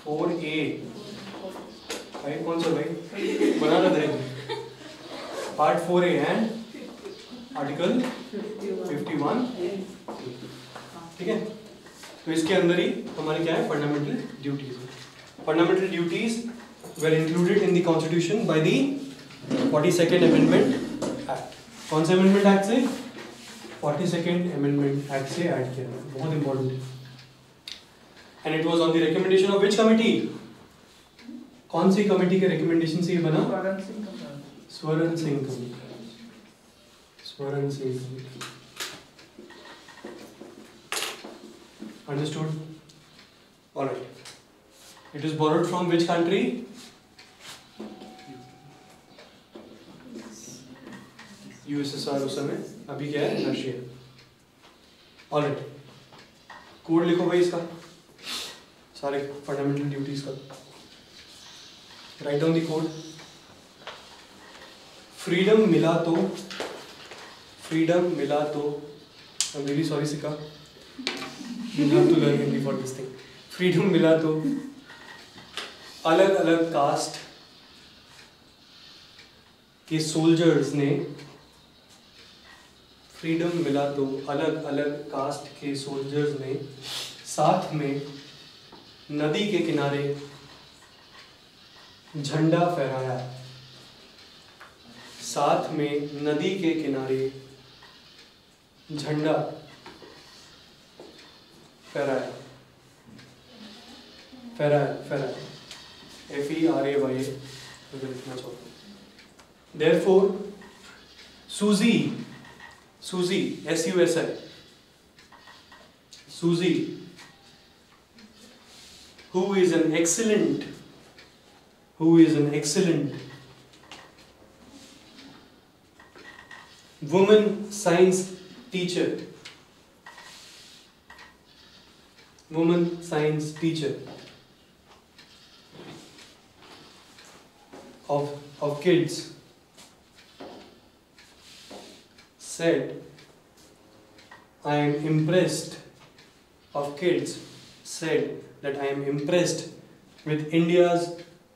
4A भाई कौन सा भाई बना रहा था पार्ट 4A एंड आर्टिकल 51 ठीक है। तो इसके अंदर ही हमारे क्या है fundamental duties. Fundamental duties were included in the constitution by the 42nd amendment act. कौन से अमेंडमेंट एक्ट से? 42nd अमेंडमेंट एक्ट से ऐड किया गया, बहुत इंपॉर्टेंट है। And it was on the recommendation of which committee? कौन सी कमिटी के रिकमेंडेशन से ये बना? Swaran Singh committee. Swaran Singh committee. Understood? All right. It is borrowed from which country? USSR उस समय, अभी क्या है? रशिया। All right. कोड लिखो भाई इसका, सारे फंडामेंटल ड्यूटीज का। Write down the code. Freedom मिला तो I'm really sorry सिका, you have to learn Hindi for this thing. Freedom मिला तो अलग अलग कास्ट के सोल्जर्स ने, फ्रीडम मिला तो अलग अलग कास्ट के सोल्जर्स ने साथ में नदी के किनारे झंडा फहराया। साथ में नदी के किनारे झंडा फहराया। FERAY अगर लिखना चाहो। Therefore, Susie, SUSI, Susie, who is an excellent woman science teacher of kids said, I am impressed with India's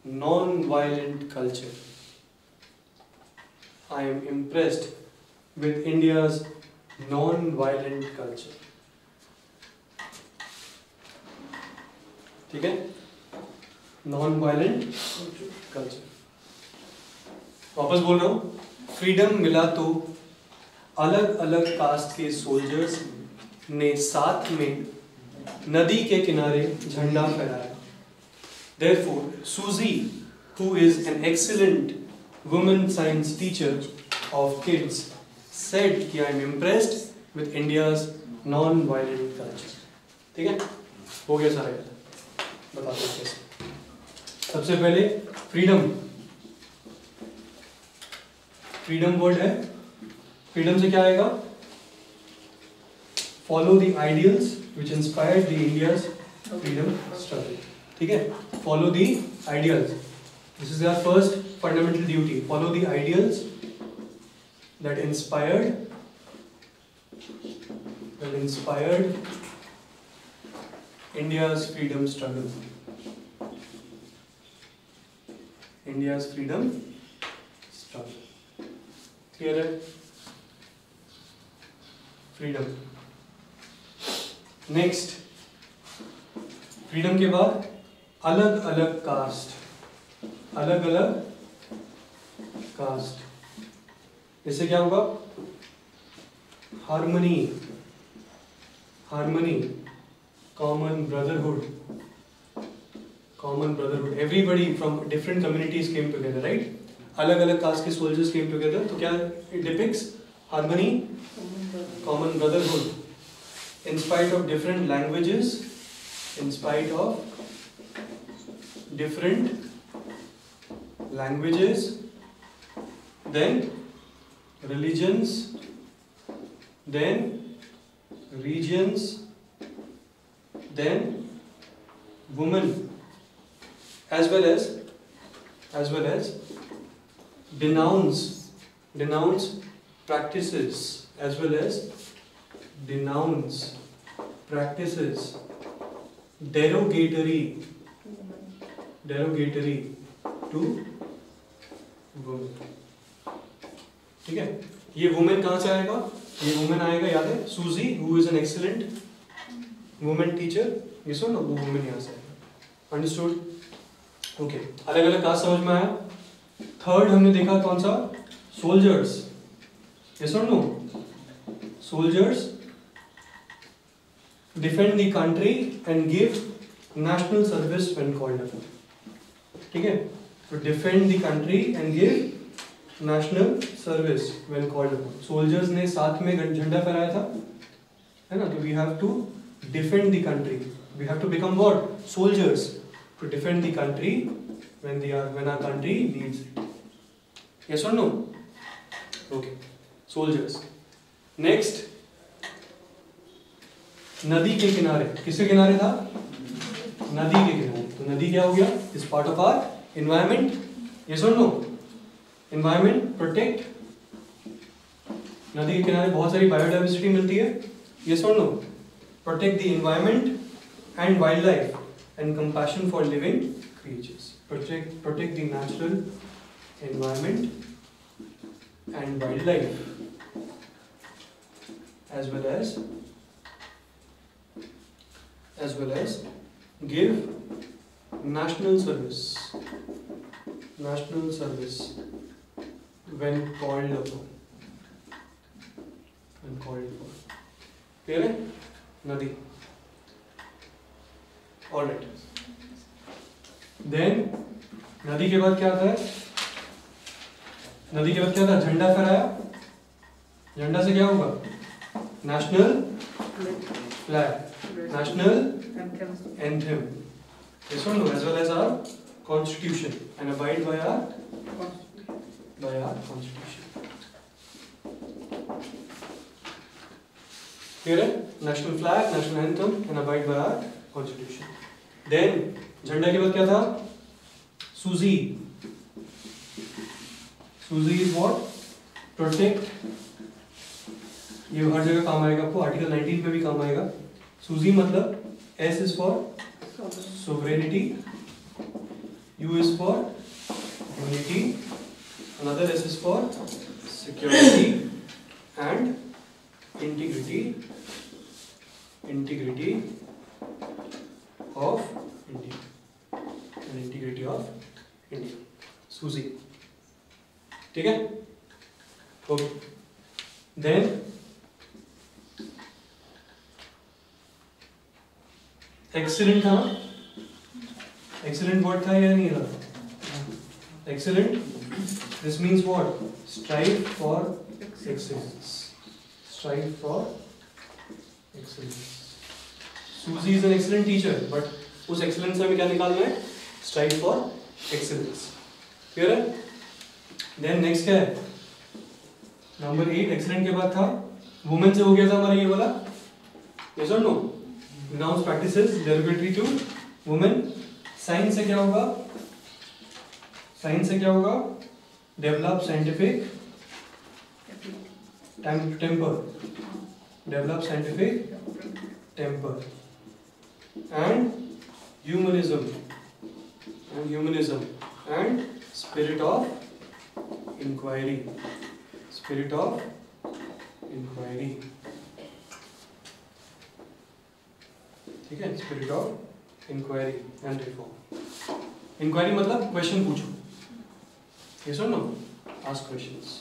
non-violent culture. I am impressed with India's non-violent culture. ठीक है, नॉन वायलेंट कल्चर। वापस बोल रहा हूँ, freedom मिला तो अलग अलग कास्ट के सोल्जर्स ने साथ में नदी के किनारे झंडा फहराया। Therefore, Susie, who is an excellent woman science teacher of kids, said कि I am impressed with India's non-violent culture। ठीक है, हो गया सारा। बताते हैं कैसे। सबसे पहले फ्रीडम वर्ड है। फ्रीडम से क्या आएगा? Follow the ideals which inspired the India's freedom struggle. ठीक है, follow the ideals, this is our first fundamental duty. Follow the ideals that inspired India's freedom struggle. India's freedom struggle. Clear है? Freedom. Next, freedom के बाद अलग अलग cast, इससे क्या होगा? Harmony, common brotherhood. Everybody from different communities came together, right? अलग अलग कास्ट के soldiers came together, तो क्या it depicts? Harmony, common brotherhood. In spite of different languages, then religions, then regions, then women, as well as denounce practices, derogatory derogatory to women. ठीक है, ये women कहाँ से आएगा? ये वुमेन आएगा, याद है, सूजी who is an excellent women teacher, ये सुनो, वो वुमेन यहाँ से आएगा. अंडरस्टूड? ओके, अलग अलग कास्ट समझ में आया. थर्ड हमने देखा कौन सा? सोल्जर्स. ये सुनो, soldiers defend the country and give national service when called upon. ठीक है, तो defend the country and give national service when called upon. Soldiers ने साथ में झंडा फहराया था, है ना? तो we have to defend the country, we have to become what? Soldiers to defend the country when our country needs it. Yes or no? Okay, soldiers. Next, नदी के किनारे. किसके किनारे था? नदी के किनारे. तो नदी क्या हो गया? Is part of our environment. Yes और नो? Environment protect. नदी के किनारे बहुत सारी बायोडाइवर्सिटी मिलती है. यस और no? Protect the environment and wildlife and compassion for living creatures. Protect the natural environment and wildlife, as well as give national service when called upon. Clear है? नदी. All right. देन नदी के बाद क्या आता है? नदी के बाद क्या था? झंडा फहराया. झंडा से क्या होगा? National flag, national anthem. This one, as well as our constitution, and abide by our constitution. Clear है? National flag, national anthem, and abide by our constitution. Then झंडा के बाद क्या था? सूजी. सूजी इज व्हाट? प्रोटेक्ट. ये हर जगह काम आएगा आपको, आर्टिकल 19 पे भी काम आएगा. सूजी मतलब S is for sovereignty, U is for unity, another S is for security and integrity of India. Integrity of India. सूजी. ठीक है? ओके. देन एक्सीलेंट था. एक्सीलेंट वर्ड था या नहीं था? Excellent. This means what? Strive for excellence. Strive for excellence. सूजी is an excellent teacher, but उस एक्सीलेंस से हमें क्या निकालना है? Strive for excellence. क्लियर है? देन नेक्स्ट क्या है? नंबर 8. एक्सीलेंट के बाद था वुमेन से हो गया था हमारा ये वाला. यस और no? Nouns practices derogatory to women. Science से क्या होगा? साइंस से क्या होगा? Develop scientific temper. Develop scientific temper and humanism and spirit of inquiry. ठीक है? Spirit of inquiry and reform. Inquiry मतलब क्वेश्चन पूछो. ये सुनो, आस्क क्वेश्चंस.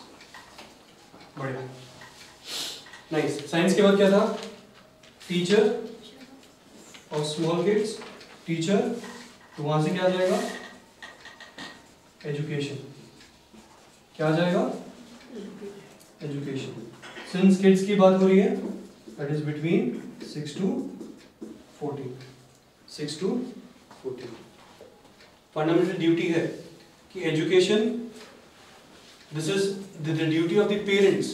बढ़िया, नाइस. साइंस के बाद क्या था? टीचर और स्मॉल किड्स. टीचर, तो वहां से क्या आ जाएगा? एजुकेशन. क्या आ जाएगा? एजुकेशन. सिंस किड्स की बात हो रही है, that is between 6 to 14. 6 to 14. Fundamental duty है कि education, this is the duty of the parents.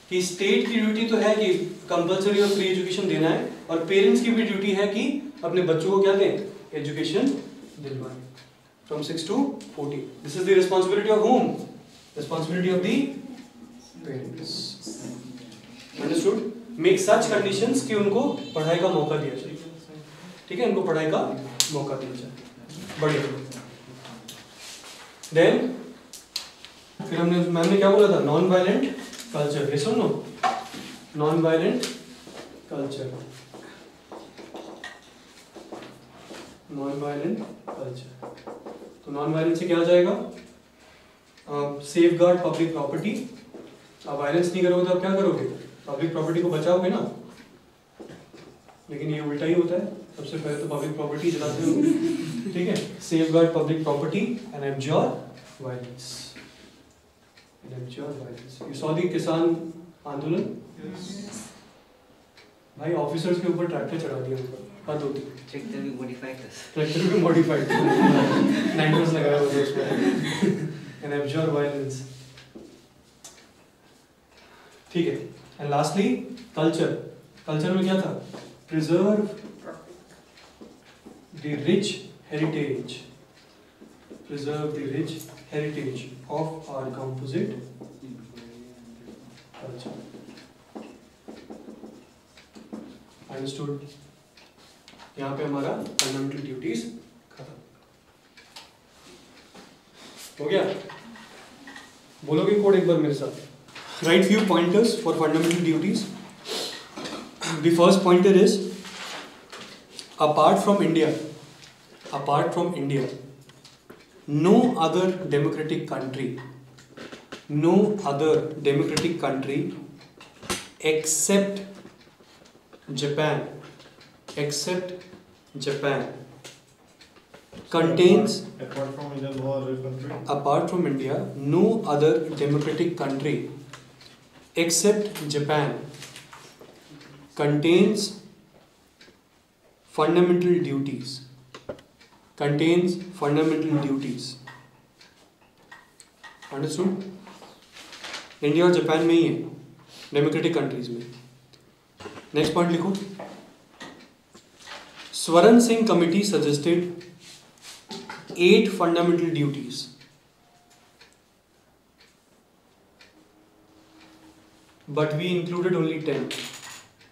कि स्टेट की ड्यूटी तो है कि कंपलसरी और फ्री एजुकेशन देना है, और पेरेंट्स की भी ड्यूटी है कि अपने बच्चों को क्या दें? एजुकेशन दिलवाएं. From 6 to 14. This is the responsibility of home? Responsibility of the parents. Understood? Make such conditions कि उनको पढ़ाई का मौका दिया जाए. ठीक है? उनको पढ़ाई का मौका दिया जाए. बढ़िया. देन फिर हमने मैम ने क्या बोला था, नॉन वायलेंट कल्चर, ये सुनो, non violent culture, non violent culture. तो नॉन वायलेंस से क्या आ जाएगा, सेफ गार्ड पब्लिक प्रॉपर्टी। आप वायलेंस नहीं करोगे तो आप क्या करोगे, पब्लिक प्रॉपर्टी को बचाओगे ना, लेकिन ये उल्टा ही होता है, सबसे पहले तो पब्लिक प्रॉपर्टी जलाते हो, ठीक है। Safeguard public property and absorb violence, absorb violence. You saw the kisan andolan, भाई ऑफिसर्स के ऊपर ट्रैक्टर चढ़ा दिया उनका, हद होती है। ट्रैक्टर भी मॉडिफाइड नाइट्रोस लगाया हुआ था उसमें, एंड एब्जॉर वायलेंस, ठीक है। एंड लास्टली कल्चर, कल्चर में क्या था, preserve the rich heritage, preserve the rich heritage of our composite culture. Understood? यहाँ पे हमारा फंडामेंटल ड्यूटीज खत्म हो गया। बोलोगे कोड एक बार मेरे साथ, write few pointers for fundamental duties. The first pointer is, apart from India, no other democratic country except Japan contains, apart from India, no other democratic country except Japan contains fundamental duties. Understood? India और Japan में ही है, democratic countries में। Next point लिखो, Swaran Singh committee suggested 8 fundamental duties. But we included only 10.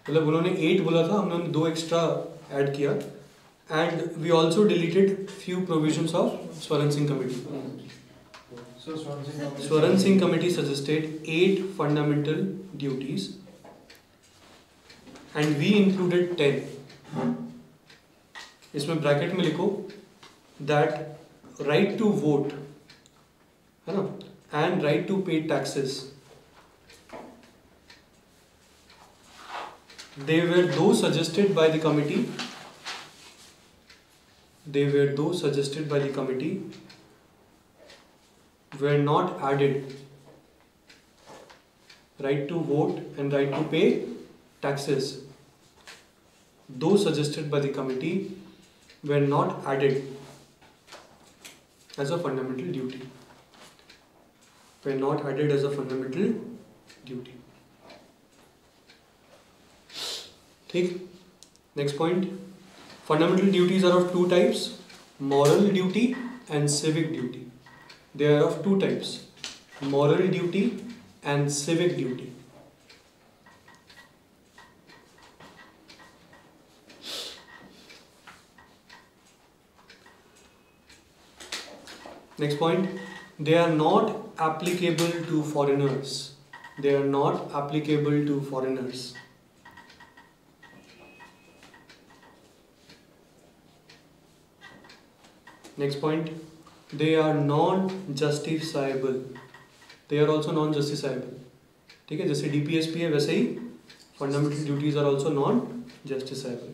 मतलब उन्होंने 8 बोला था, हमने 2 एक्स्ट्रा ऐड किया, and we also deleted few provisions of Swaran Singh committee. Swaran Singh committee suggested 8 fundamental duties and we included 10. इसमें ब्रैकेट में लिखो that right to vote, है ना, and right to pay taxes, they were those suggested by the committee. Were not added. Right to vote and right to pay taxes, those suggested by the committee were not added as a fundamental duty. ठीक, next point. Fundamental duties are of 2 types, moral duty and civic duty. They are of 2 types, moral duty and civic duty. Next point, they are not applicable to foreigners. Next point, they are non-justiciable. They are also non-justiciable. ठीक है, जैसे DPSP है वैसे ही fundamental duties are also non-justiciable.